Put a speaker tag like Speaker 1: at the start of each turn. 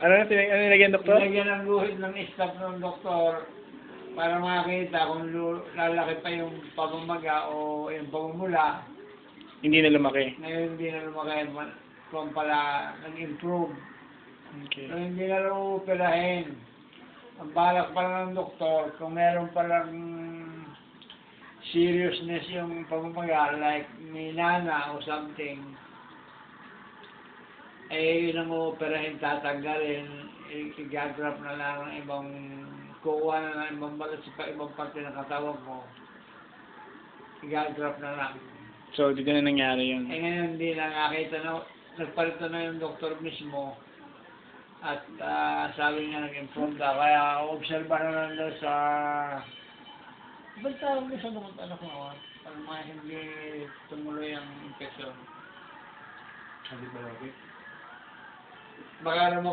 Speaker 1: Ano na, ano nilagyan, doktor?
Speaker 2: Nilagyan ng guhit ng staff ng doktor para makita kung lalaki pa yung pamamaga o yung pamumula.
Speaker 1: Hindi na lumaki.
Speaker 2: Ngayon hindi na lumaki. Kung pala nag-improve.
Speaker 1: Okay.
Speaker 2: So, hindi na lang upirahin. Ang balak pala ng doktor, kung meron palang seriousness yung pamamaga, like minana o something, eh yun ang upirahin, tatanggalin, i-gagrap na lang ng ibang, kukuha na ng ibang balat sa ibang parte ng katawan mo, i-gagrap na lang.
Speaker 1: So, dito na nangyari yun.
Speaker 2: Eh ngayon hindi na nakita na, nagpalito na yung doktor mismo at sabi niya nag-improve na, kaya obserba na lang daw sa, ba't tawag mo sa mga anak mo, para mga hindi tumuloy ang infection.
Speaker 3: Hindi ba lagi?
Speaker 2: Baka naman